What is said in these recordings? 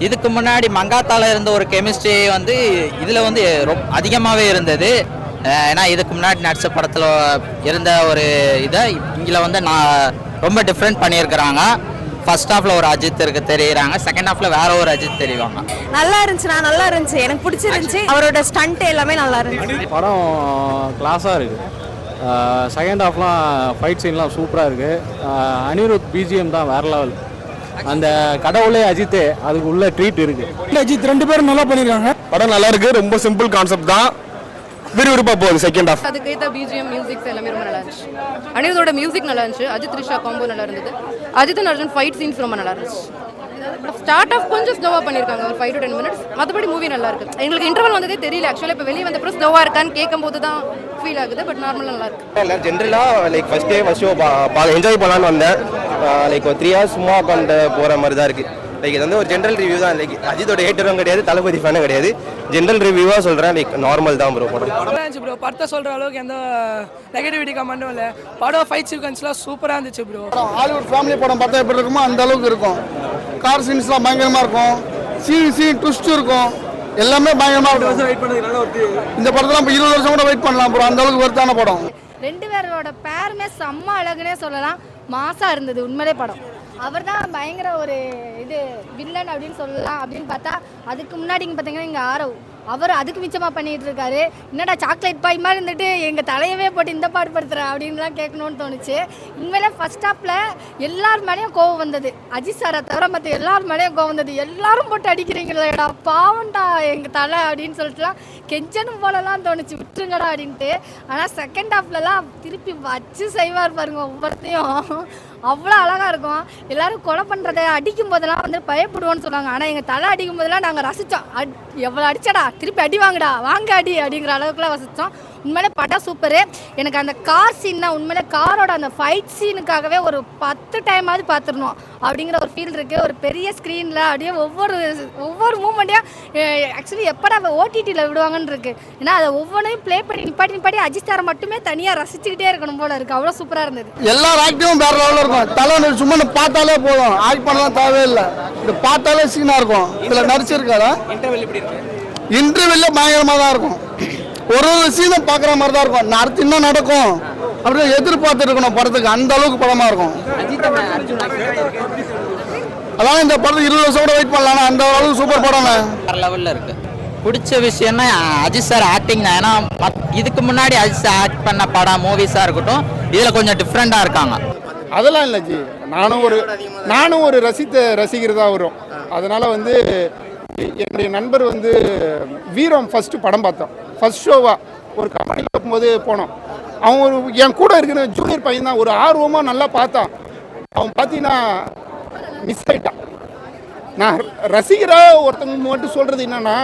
இதுக்கு முன்னாடி மங்காத்தால இருந்த ஒரு கெமிஸ்ட்ரி வந்து இதில் வந்து அதிகமாகவே இருந்தது. ஏன்னா இதுக்கு முன்னாடி நடிச்ச படத்தில் இருந்த ஒரு இதை இங்கே வந்து நான் ரொம்ப டிஃப்ரெண்ட் பண்ணியிருக்கிறாங்க. ஃபர்ஸ்ட் ஹாஃப்ல ஒரு அஜித் இருக்கு தெரியுறாங்க, செகண்ட் ஹாஃப்ல வேற ஒரு அஜித் தெரிவாங்க. நல்லா இருந்துச்சு, எனக்கு பிடிச்சிருந்துச்சு. அவரோட ஸ்டண்ட் எல்லாமே நல்லா இருந்துச்சு. படம் கிளாஸாக இருக்குது. செகண்ட் ஹாஃப்லாம் ஃபைட் சீன்லாம் சூப்பராக இருக்குது. அனிருத் பிஜிஎம் தான் வேற லெவல். அந்த கடவுளே அஜித், அதுக்கு உள்ள ட்ரீட் இருக்கு. அஜித் ரெண்டு பேரும் நல்லா பண்ணிருக்காங்க. படம் நல்லா இருக்கு. ரொம்ப சிம்பிள் கான்செப்ட் தான், விறுவிறுப்பா போகுது செகண்ட் ஹாஃப். அதுக்கேற்ற பிஜிஎம் மியூசிக்ஸ் எல்லாமே ரொம்ப நல்லா இருந்துச்சு. அனிருத்தோட மியூசிக் நல்லா இருந்துச்சு. அஜித் த்ரிஷா காம்போ நல்லா இருந்தது. Ajith and Arjun fight scenes ரொம்ப நல்லா இருந்துச்சு. ஸ்டார்ட் ஆஃப் கொஞ்சம் ஸ்லோவாக பண்ணியிருக்காங்க, ஒரு 5 to 10 minutes. மற்றபடி மூவி நல்லா இருக்கு. எங்களுக்கு இன்டர்வல் வந்ததே தெரியல. ஆக்சுவலாக இப்போ வெளியே வந்தப்பறம் ஸ்லோவாக இருக்கான்னு கேட்கும்போது தான் ஃபீல் ஆகுது. பட் நார்மலாக நல்லா இருக்கு. இல்லை ஜென்ரலாக லைக் ஃபர்ஸ்ட் ஷோ என்ஜாய் பண்ணலான்னு வந்தேன். லைக் ஒரு 3 hours சும்மா உட்காந்து போகிற மாதிரி தான் இருக்குது. லைக் இது வந்து ஒரு ஜென்ரல் ரிவ்யூ தான். லைக் அஜித்தோட ஏட்டரும் கிடையாது, தளபதி ஃபேனும் கிடையாது. ஜென்ரல் ரிவ்யூவாக சொல்கிறேன். லைக் நார்மல் தான் ப்ரோ படம். ப்ரோ படத்தை சொல்கிற அளவுக்கு எந்த நெகட்டிவிட்டி கமெண்ட்டும் இல்லை. படம் ஃபைட் சீக்வன்ஸ்லாம் சூப்பராக இருந்துச்சு ப்ரோ. ஹாலிவுட் ஃபேமிலி படம் பார்த்தா எப்படி இருக்குமோ அந்த அளவுக்கு இருக்கும். கார் சீன்ஸ்லாம் பயங்கரமாக இருக்கும். சீன் ட்விஸ்ட் இருக்கும். எல்லாமே பயங்கரமாக இருக்கும். இந்த படத்தில் இப்போ 20 வருஷம் கூட வெயிட் பண்ணலாம் ப்ரோ. அந்த அளவுக்கு ஒருத்தான படம். ரெண்டு பேரோட பேருமே செம்ம அழகுனே சொல்லலாம். மாசா இருந்தது உண்மையிலே படம். அவர் தான் பயங்கர ஒரு இது வில்லன் அப்படின்னு சொல்லலாம். அப்படின்னு பார்த்தா அதுக்கு முன்னாடிங்க பார்த்தீங்கன்னா இங்கே ஆரவ் அவர் அதுக்கு மிச்சமாக பண்ணிகிட்டு இருக்காரு. என்னடா சாக்லேட் பாய் மாதிரி இருந்துட்டு எங்கள் தலையவே போட்டு இந்த பாடுபடுத்துகிறேன் அப்படின்லாம் கேட்கணும்னு தோணுச்சு. உண்மையிலே ஃபர்ஸ்ட் ஹாஃபில் எல்லார் மேலேயும் கோவம் வந்தது. அஜித் சாரை தவிர மற்ற எல்லார் மேலேயும் கோவம் வந்தது. எல்லாரும் போட்டு அடிக்கிறீங்களேடா பாவண்டா எங்கள் தலை அப்படின்னு சொல்லிட்டுலாம் கெஞ்சனும் போலலாம் தோணுச்சு, விட்டுருங்கடா அப்படின்ட்டு. ஆனால் செகண்ட் ஹாஃப்லலாம் திருப்பி வச்சு செய்வார் பாருங்க ஒவ்வொருத்தையும். அவ்வளோ அழகாக இருக்கும். எல்லோரும் கொலை பண்ணுறத அடிக்கும் போதெல்லாம் வந்து பயப்படுவோன்னு சொன்னாங்க. ஆனால் எங்கள் தலை அடிக்கும் போதெல்லாம் நாங்கள் ரசித்தோம். எவ்வளோ அடிச்சடா, திருப்பி அடி வாங்கடா, வாங்க அடி அப்படிங்கிற அளவுக்குலாம் ரசித்தோம். உண்மையிலே படம் சூப்பரு. எனக்கு அந்த கார் சீன் தான் உண்மையிலே காரோட அந்த ஃபைட் சீனுக்காகவே ஒரு 10 டைமாவது பார்த்துடணும் அப்படிங்கிற ஒரு ஃபீல் இருக்குது. ஒரு பெரிய ஸ்க்ரீனில் அப்படியே ஒவ்வொரு மூமெண்ட்டையும் ஆக்சுவலி எப்படா ஓடிடியில் விடுவாங்கன்னு இருக்குது. ஏன்னா அதை ஒவ்வொன்றையும் ப்ளே பண்ணி நிப்பாட்டி அஜித் சாரை மட்டுமே தனியாக ரசிச்சுக்கிட்டே இருக்கணும் போல இருக்குது. அவ்வளோ சூப்பராக இருந்தது. எல்லா ஆக்டிவும் வேற லெவலில் இருக்கும். தலை சும்மா பார்த்தாலே போதும், ஆக்ட் பண்ணலாம் தேவையில்லை. இது பார்த்தாலே சீனாக இருக்கும். இதில் நடிச்சிருக்காரா இன்டர்வெல்ல பயங்கரமாக தான் இருக்கும். ஒரு சீனும் பார்க்குற மாதிரி தான் இருக்கும். அடுத்து என்ன நடக்கும் அப்படின்னு எதிர்பார்த்து இருக்கணும் படத்துக்கு. அந்த அளவுக்கு படமாக இருக்கும். அதான் இந்த படத்துக்கு 20 வருஷம் கூட வெயிட் பண்ணலாம். அந்த அளவுக்கு சூப்பர் படம் வேற லெவலில் இருக்கு. பிடிச்ச விஷயம்னா அஜித் சார் ஆக்டிங் தான். ஏன்னா இதுக்கு முன்னாடி அஜித் சார் ஆக்ட் பண்ண படம் மூவிஸாக இருக்கட்டும், இதில் கொஞ்சம் டிஃப்ரெண்ட்டாக இருக்காங்க. அதெல்லாம் இல்லை ஜி. நானும் ஒரு ரசிகர் தான் வரும். அதனால் வந்து என்னுடைய நண்பர் வந்து வீரம் ஃபஸ்ட்டு படம் பார்த்தோம். ஃபஸ்ட் ஷோவாக ஒரு கம்பெனியில் இருக்கும்போது போனோம். அவன் ஒரு என் கூட இருக்கிற ஜூனியர் பையன் தான். ஒரு ஆர்வமாக நல்லா பார்த்தான். அவன் பார்த்தீங்கன்னா மிஸ் ஆகிட்டான். நான் ரசிகராக ஒருத்தவங்க மட்டும் சொல்கிறது என்னென்னா,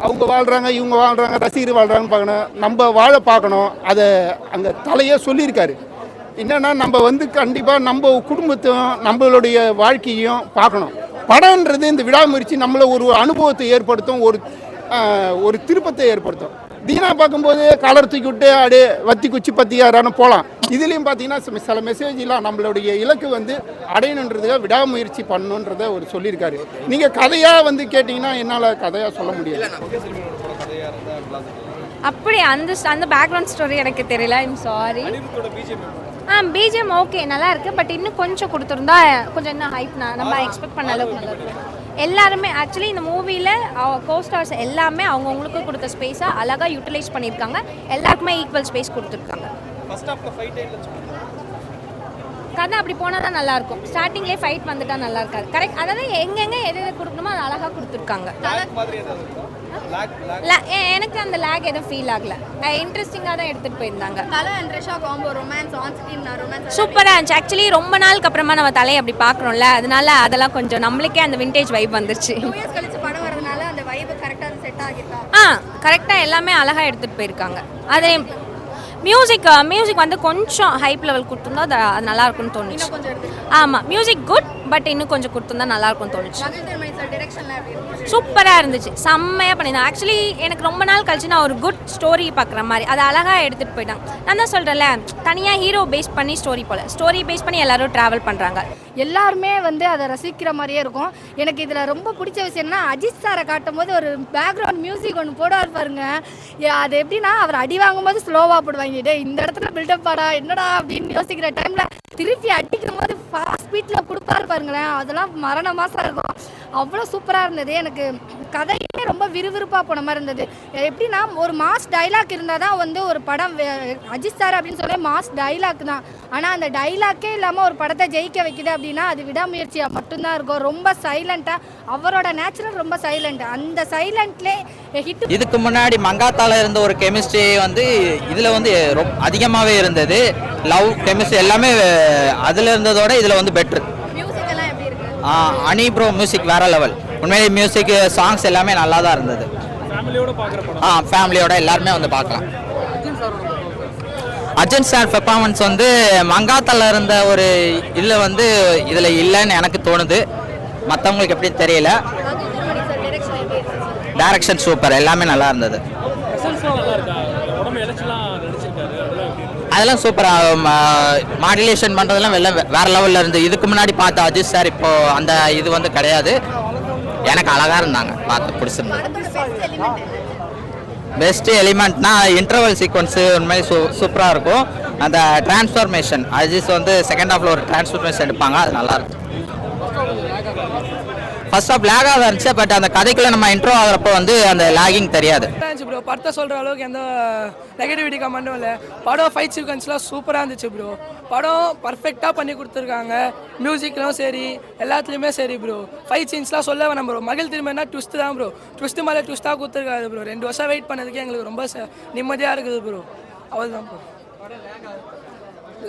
அவங்க வாழ்கிறாங்க, இவங்க வாழ்கிறாங்க, ரசிகர் வாழ்கிறாங்கன்னு பார்க்கணும். நம்ம வாழ பார்க்கணும். அதை அங்கே தலையே சொல்லியிருக்காரு. என்னென்னா நம்ம வந்து கண்டிப்பாக நம்ம குடும்பத்தையும் நம்மளுடைய வாழ்க்கையும் பார்க்கணும். படம்ன்றது இந்த விடாமுயற்சி நம்மளை ஒரு அனுபவத்தை ஏற்படுத்தும், ஒரு திருப்பத்தை ஏற்படுத்தும். தீனா பார்க்கும்போது கலர் தூக்கி விட்டு அப்படியே வத்தி குச்சி பற்றி யாரானு போகலாம். இதுலேயும் பார்த்தீங்கன்னா சில மெசேஜெலாம் நம்மளுடைய இலக்கு வந்து அடையணுன்றதுக்காக விடாமுயற்சி பண்ணணுன்றதை ஒரு சொல்லியிருக்காரு. நீங்கள் கதையாக வந்து கேட்டிங்கன்னா என்னால் கதையாக சொல்ல முடியாது. அப்படி அந்த பேக்ரவுண்ட் ஸ்டோரி எனக்கு தெரியல. I'm sorry. பிஜிஎம் ஓகே நல்லா இருக்குது. பட் இன்னும் கொஞ்சம் கொடுத்துருந்தா கொஞ்சம் இன்னும் ஹைப் நம்ம எக்ஸ்பெக்ட் பண்ண அளவுக்கு நல்லா இருக்கும். எல்லாருமே ஆக்சுவலி இந்த மூவியில் கோஸ்டார்ஸ் எல்லாமே அவங்கவுங்களுக்கு கொடுத்த ஸ்பேஸை அழகாக யூட்டிலைஸ் பண்ணியிருக்காங்க. எல்லாருக்குமே ஈக்குவல் ஸ்பேஸ் கொடுத்துருக்காங்க. கதை அப்படி போனால் தான் நல்லாயிருக்கும். ஸ்டார்டிங்லேயே ஃபைட் வந்துட்டால் நல்லா இருக்காது. கரெக்ட். அதாவது எங்கெங்கே எது கொடுக்கணுமோ அது அழகாக கொடுத்துருக்காங்க. எனக்கு அந்த லேக் எதுவும் ஃபீல் ஆகலை. இன்ட்ரெஸ்டிங்காக தான் எடுத்துகிட்டு போயிருந்தாங்க. தலை and Trisha combo romance on screen romance சூப்பராக இருந்துச்சு. ஆக்சுவலி ரொம்ப நாளுக்கு அப்புறமா நம்ம தலையை அப்படி பார்க்குறோம்ல, அதனால அதெல்லாம் கொஞ்சம் நம்மளுக்கே அந்த விண்டேஜ் வைப் வந்துருச்சு. 2 years கழிச்சு படம் வரதுனால அந்த வைப் கரெக்டாக செட் ஆகிருக்கா. கரெக்டாக எல்லாமே அழகாக எடுத்துகிட்டு போயிருக்காங்க. அதே மியூசிக் வந்து கொஞ்சம் ஹைப் லெவல் கொடுத்துருந்தா அது நல்லா இருக்கும்னு தோணுச்சு. ஆமாம், மியூசிக் குட். பட் இன்னும் கொஞ்சம் கொடுத்துருந்தா நல்லாயிருக்கும் தோணுச்சு. சூப்பராக இருந்துச்சு, செம்மையாக பண்ணியிருந்தேன். ஆக்சுவலி எனக்கு ரொம்ப நாள் கழிச்சு நான் ஒரு குட் ஸ்டோரி பார்க்குற மாதிரி அதை அழகாக எடுத்துகிட்டு போயிட்டாங்க. நான் தான் சொல்கிறேன்ல, தனியாக ஹீரோ பேஸ் பண்ணி ஸ்டோரி பேஸ் பண்ணி எல்லாரும் ட்ராவல் பண்ணுறாங்க. எல்லாருமே வந்து அதை ரசிக்கிற மாதிரியே இருக்கும். எனக்கு இதில் ரொம்ப பிடிச்ச விஷயம்னா அஜித் சாரை காட்டும் போது ஒரு பேக்ரவுண்ட் மியூசிக் ஒன்று போடுவார் பாருங்க. அது எப்படின்னா அவர் அடி வாங்கும்போது ஸ்லோவாக போடுவாங்க, டே இந்த இடத்துல பில்டப் பாடா என்னடா அப்படின்னு யோசிக்கிற டைமில் திருப்பி அடிக்கும் போது ஃபாஸ்ட் ஸ்பீட்டில் கொடுப்பாரு பாருங்களேன், அதெல்லாம் மரண மாதம் இருக்கும். அவ்வளோ சூப்பராக இருந்தது. எனக்கு கதையே ரொம்ப விறுவிறுப்பாக போன மாதிரி இருந்தது. எப்படின்னா ஒரு மாஸ் டைலாக் இருந்தால் தான் வந்து ஒரு படம் அஜித் சார் அப்படின்னு சொல்லி மாஸ் டைலாக் தான். ஆனால் அந்த டைலாக்கே இல்லாமல் ஒரு படத்தை ஜெயிக்க வைக்குது அப்படின்னா அது விடாமுயற்சியாக மட்டும்தான் இருக்கும். ரொம்ப சைலண்ட்டாக, அவரோட நேச்சுரல் ரொம்ப சைலண்ட். அந்த சைலண்ட்லேயே ஹிட். இதுக்கு முன்னாடி மங்காத்தால இருந்த ஒரு கெமிஸ்ட்ரி வந்து இதில் வந்து அதிகமாகவே இருந்தது. லவ் கெமிஸ்ட்ரி எல்லாமே அதில் இருந்ததோட இதில் வந்து பெட்ரு. அனி ப்ரோ மியூசிக் வேற லெவல். உண்மையிலே மியூசிக் சாங்ஸ் எல்லாமே நல்லா தான் இருந்தது. ஃபேமிலியோட எல்லாருமே வந்து பார்க்கலாம். அர்ஜுன் சார் பெர்ஃபார்மன்ஸ் வந்து மங்காத்தால இருந்த ஒரு இதில் வந்து இதில் இல்லைன்னு எனக்கு தோணுது. மற்றவங்களுக்கு எப்படின்னு தெரியல. டைரக்ஷன் சூப்பர், எல்லாமே நல்லா இருந்தது. அதெல்லாம் சூப்பராக மாடுலேஷன் பண்ணுறதெல்லாம் வேறு லெவலில் இருந்து. இதுக்கு முன்னாடி பார்த்த அஜித் சார் இப்போ அந்த இது வந்து கிடையாது. எனக்கு அழகாக இருந்தாங்க, பார்த்து பிடிச்சிருந்தாங்க. பெஸ்ட் எலிமெண்ட்னா இன்டர்வல் சீக்வன்ஸு உண்மையை சூப்பராக இருக்கும். அந்த டிரான்ஸ்ஃபர்மேஷன் அஜித் வந்து செகண்ட் ஹாஃபில் ஒரு டிரான்ஸ்ஃபர்மேஷன் எடுப்பாங்க, அது நல்லாயிருக்கும். ஃபர்ஸ்ட் ஆஃப் லேகாக தான் இருந்துச்சு, பட் அந்த கதைக்குள்ளே நம்ம இன்ட்ரோ ஆகிறப்போ வந்து அந்த லேகிங் தெரியாது. ப்ரோ படத்தை சொல்கிற அளவுக்கு எந்த நெகட்டிவிட்டி கமெண்ட்டும் இல்லை. படம் ஃபைட் சீக்வன்ஸ்லாம் சூப்பராக இருந்துச்சு ப்ரோ. படம் பர்ஃபெக்டாக பண்ணி கொடுத்துருக்காங்க. மியூசிக்லாம் சரி, எல்லாத்துலேயுமே சரி ப்ரோ. ஃபைட் சீன்ஸ்லாம் சொல்ல வேணாம் ப்ரோ. மகிழ் திரும்பினா ட்விஸ்ட்டு தான் ப்ரோ. ட்விஸ்ட்டு மேலே ட்விஸ்ட்டாக கொடுத்துருக்காரு ப்ரோ. 2 வருஷம் வெயிட் பண்ணதுக்கு எங்களுக்கு ரொம்ப நிம்மதியாக இருக்குது ப்ரோ. அவ்வளோதான் ப்ரோ.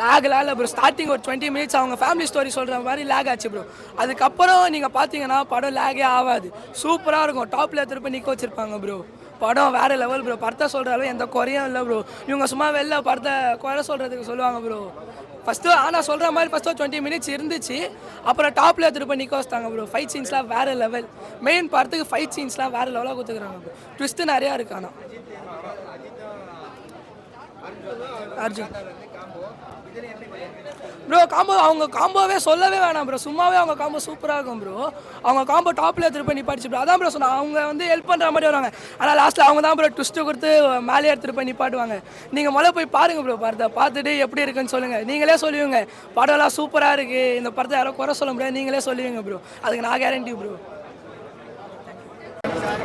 லேக்லாம் இல்லை ப்ரோ. ஸ்டார்டிங் ஒரு 20 மினிட்ஸ் அவங்க ஃபேமிலி ஸ்டோரி சொல்கிற மாதிரி லேக் ஆச்சு ப்ரோ. அதுக்கப்புறம் நீங்கள் பார்த்தீங்கன்னா படம் லேகே ஆகாது, சூப்பராக இருக்கும். டாப்பில் திருப்பி நிற்க வச்சுருப்பாங்க ப்ரோ. படம் வேறு லெவல் ப்ரோ. படத்தை சொல்கிறாலும் எந்த குறையும் இல்லை ப்ரோ. இவங்க சும்மா வெளில படத்தை குறை சொல்கிறதுக்கு சொல்லுவாங்க ப்ரோ. ஃபஸ்ட்டு ஆனால் சொல்கிற மாதிரி ஃபஸ்ட்டு 20 மினிட்ஸ் இருந்துச்சு, அப்புறம் டாப்பில் திருப்பி நிற்க வச்சிட்டாங்க ப்ரோ. ஃபைட் சீன்ஸ்லாம் வேறு லெவல். மெயின் படத்துக்கு ஃபைட் சீன்ஸ்லாம் வேறு லெவலாக கொடுத்துக்கிறாங்க ப்ரோ. ட்விஸ்ட்டு நிறையா இருக்கு. ஆனால் அர்ஜுன் ப்ரோ அவங்க காம்போவே சொல்லவே வேணாம் ப்ரோ. சும்மாவே அவங்க காம்போ சூப்பராக இருக்கும் ப்ரோ. அவங்க காம்போ டாப்பில் எடுத்துகிட்டு போய் நிப்பாட்டிச்சு ப்ரோ. அதான் ப்ரோ சொன்னாங்க, அவங்க வந்து ஹெல்ப் பண்ணுற மாதிரி வருவாங்க. ஆனால் லாஸ்ட்டில் அவங்க தான் ப்ரோ ட்விஸ்ட்டு கொடுத்து மேலே எடுத்துகிட்டு போய் நிப்பாட்டுவாங்க. நீங்கள் முதல்ல போய் பாருங்கள் ப்ரோ. படத்தை பார்த்துட்டு எப்படி இருக்குன்னு சொல்லுங்கள். நீங்களே சொல்லுவீங்க படம்லாம் சூப்பராக இருக்குது, இந்த படத்தை யாரும் குறை சொல்ல முடியாது, நீங்களே சொல்லுவீங்க ப்ரோ. அதுக்கு நான் கேரண்டி ப்ரோ.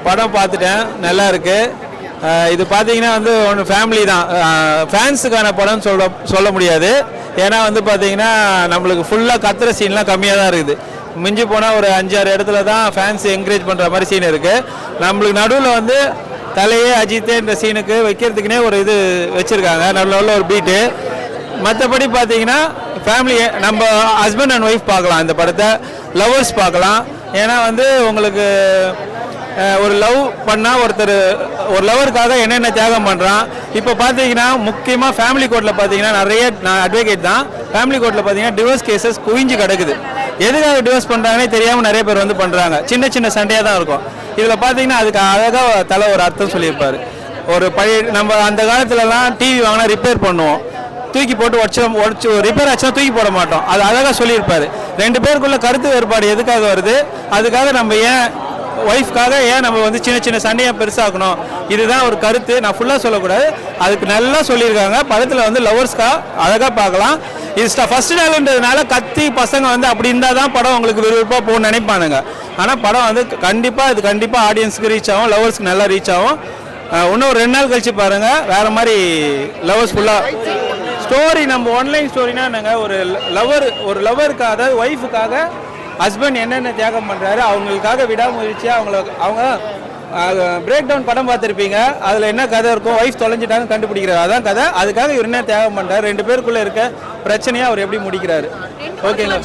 படம் பார்த்துட்டேன், நல்லா இருக்குது. இது பார்த்தீங்கன்னா வந்து ஒன்று ஃபேமிலி தான், ஃபேன்ஸுக்கான படம்னு சொல்ல முடியாது. ஏன்னா வந்து பார்த்தீங்கன்னா நம்மளுக்கு ஃபுல்லாக கத்துற சீன்லாம் கம்மியாக தான் இருக்குது. மிஞ்சி போனால் ஒரு 5-6 இடத்துல தான் ஃபேன்ஸ் என்கரேஜ் பண்ணுற மாதிரி சீன் இருக்குது. நம்மளுக்கு நடுவில் வந்து தலையே அஜித்தேன்ற சீனுக்கு வைக்கிறதுக்குனே ஒரு இது வச்சுருக்காங்க, நடுவில் ஒரு பீட்டு. மற்றபடி பார்த்தீங்கன்னா ஃபேமிலி நம்ம ஹஸ்பண்ட் அண்ட் ஒய்ஃப் பார்க்கலாம் இந்த படத்தை, லவ்வர்ஸ் பார்க்கலாம். ஏன்னா வந்து உங்களுக்கு ஒரு லவ் பண்ணால் ஒருத்தர் ஒரு லவருக்காக என்னென்ன தியாகம் பண்ணுறான். இப்போ பார்த்தீங்கன்னா முக்கியமாக ஃபேமிலி கோர்ட்டில் பார்த்தீங்கன்னா நிறைய, நான் அட்வொகேட் தான், ஃபேமிலி கோர்ட்டில் பார்த்தீங்கன்னா டிவோர்ஸ் கேசஸ் குவிஞ்சு கிடக்குது. எதுக்காக டிவோர்ஸ் பண்ணுறாங்கன்னே தெரியாமல் நிறைய பேர் வந்து பண்ணுறாங்க. சின்ன சின்ன சண்டையாக தான் இருக்கும். இதில் பார்த்தீங்கன்னா அதுக்கு அழகாக தலை ஒரு அர்த்தம் சொல்லியிருப்பார். ஒரு பழைய நம்ம அந்த காலத்துலலாம் டிவி வாங்கினா ரிப்பேர் பண்ணுவோம், தூக்கி போட்டு உடச்சு ரிப்பேர் ஆச்சுன்னா தூக்கி போட மாட்டோம். அது அழகாக சொல்லியிருப்பார். 2 பேருக்குள்ள கருத்து வேறுபாடு எதுக்காக வருது, அதுக்காக நம்ம ஏன் ஒய்ஃப்காக ஏன் நம்ம வந்து சின்ன சின்ன சண்டையை பெருசாகணும், இதுதான் ஒரு கருத்து. நான் ஃபுல்லாக சொல்லக்கூடாது, அதுக்கு நல்லா சொல்லியிருக்காங்க. படத்தில் வந்து லவர்ஸ்க்காக அழகாக பார்க்கலாம். இது ஃபஸ்ட் நாள்ன்றதுனால கத்தி பசங்க வந்து அப்படி இருந்தால் தான் படம் உங்களுக்கு விருப்பமாக போகணும்னு நினைப்பானுங்க. ஆனால் படம் வந்து கண்டிப்பாக ஆடியன்ஸுக்கு ரீச் ஆகும், லவர்ஸ்க்கு நல்லா ரீச் ஆகும். இன்னும் ஒரு 2 நாள் கழிச்சு பாருங்கள், வேறு மாதிரி லவர்ஸ் ஃபுல்லாக ஸ்டோரி. நம்ம ஆன்லைன் ஸ்டோரினா நாங்கள் ஒரு லவருக்காக, அதாவது ஒய்ஃபுக்காக ஹஸ்பண்ட் என்னென்ன தியாகம் பண்ணுறாரு, அவங்களுக்காக விடாமுயற்சியாக அவங்க பிரேக் டவுன் படம் பார்த்துருப்பீங்க. அதில் என்ன கதை இருக்கும், ஒய்ஃப் தொலைஞ்சிட்டாங்க கண்டுபிடிக்கிறாரு, அதான் கதை. அதுக்காக இவர் என்ன தியாகம் பண்ணுறாரு, 2 பேருக்குள்ளே இருக்க பிரச்சனையாக அவர் எப்படி முடிக்கிறாரு. ஓகேங்களா?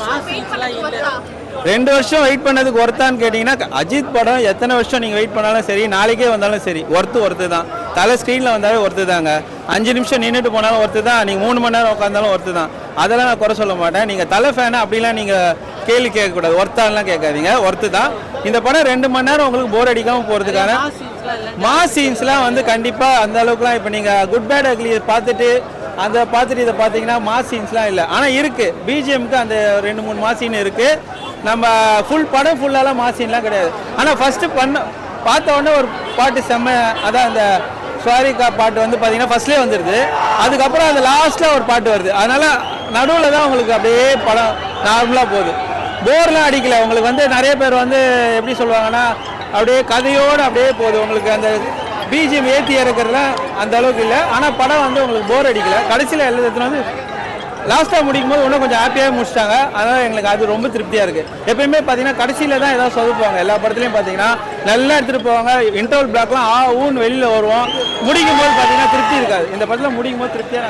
2 வருஷம் வெயிட் பண்ணதுக்கு ஒர்த்தான்னு கேட்டிங்கன்னா, அஜித் படம் எத்தனை வருஷம் நீங்கள் வெயிட் பண்ணாலும் சரி, நாளைக்கே வந்தாலும் சரி, ஒர்த்து தான். தலை ஸ்க்ரீனில் வந்தாலும் ஒர்த்து தாங்க. 5 நிமிஷம் நின்றுட்டு போனாலும் ஒர்த்து தான். நீங்கள் 3 மணி நேரம் உட்காந்தாலும் ஒர்த்து தான். அதெல்லாம் நான் குறை சொல்ல மாட்டேன். நீங்கள் தலை ஃபேனை அப்படிலாம் நீங்கள் கேள்வி கேட்கக்கூடாது. ஒர்த்தான்லாம் கேட்காதீங்க, ஒர்த்து தான். இந்த படம் 2 மணி நேரம் உங்களுக்கு போர் அடிக்காமல் போகிறதுக்கான மாஸ் சீன்ஸ்லாம் வந்து கண்டிப்பாக அந்த அளவுக்குலாம் இப்போ நீங்கள் குட் பேட் அக்லி பார்த்துட்டு இதை பார்த்தீங்கன்னா மாஸ் சீன்ஸ்லாம் இல்லை. ஆனால் இருக்குது, பிஜிஎம்க்கு அந்த 2-3 மாஸ் சீன் இருக்குது. நம்ம படம் ஃபுல்லாலாம் மாஸ் சீன்லாம் கிடையாது. ஆனால் ஃபஸ்ட்டு பார்த்த உடனே ஒரு பாட்டு செம்ம, அதான் அந்த ஸ்வாரிகா பாட்டு வந்து பார்த்தீங்கன்னா ஃபர்ஸ்ட்லேயே வந்துடுது. அதுக்கப்புறம் அந்த லாஸ்ட்டில் ஒரு பாட்டு வருது. அதனால் நடுவில் தான் உங்களுக்கு அப்படியே படம் நார்மலாக போகுது. போர்லாம் அடிக்கலை உங்களுக்கு. வந்து நிறைய பேர் வந்து எப்படி சொல்லுவாங்கன்னா அப்படியே கதையோடு அப்படியே போகுது. உங்களுக்கு அந்த பிஜிஎம் ஏற்றி இறக்குறதுலாம் அந்த அளவுக்கு இல்லை. ஆனால் படம் வந்து உங்களுக்கு போர் அடிக்கலை. கடைசியில் எல்லாத்துல வந்து லாஸ்ட்டாக முடிக்கும் போது இன்னும் கொஞ்சம் ஹாப்பியாக முடிச்சிட்டாங்க. அதனால் எங்களுக்கு அது ரொம்ப திருப்தியாக இருக்குது. எப்பயுமே பார்த்தீங்கன்னா கடைசியில் தான் ஏதாவது சொதுப்புவாங்க. எல்லா படத்துலையும் பார்த்தீங்கன்னா நல்லா எடுத்துகிட்டு போவாங்க. இன்டர்வல் பிளாக்லாம் ஊன்னு வெளியில் வருவோம். முடிக்கும் போது பார்த்தீங்கன்னா திருப்தி இருக்காது. இந்த படத்தில் முடிக்கும் போது திருப்தியாக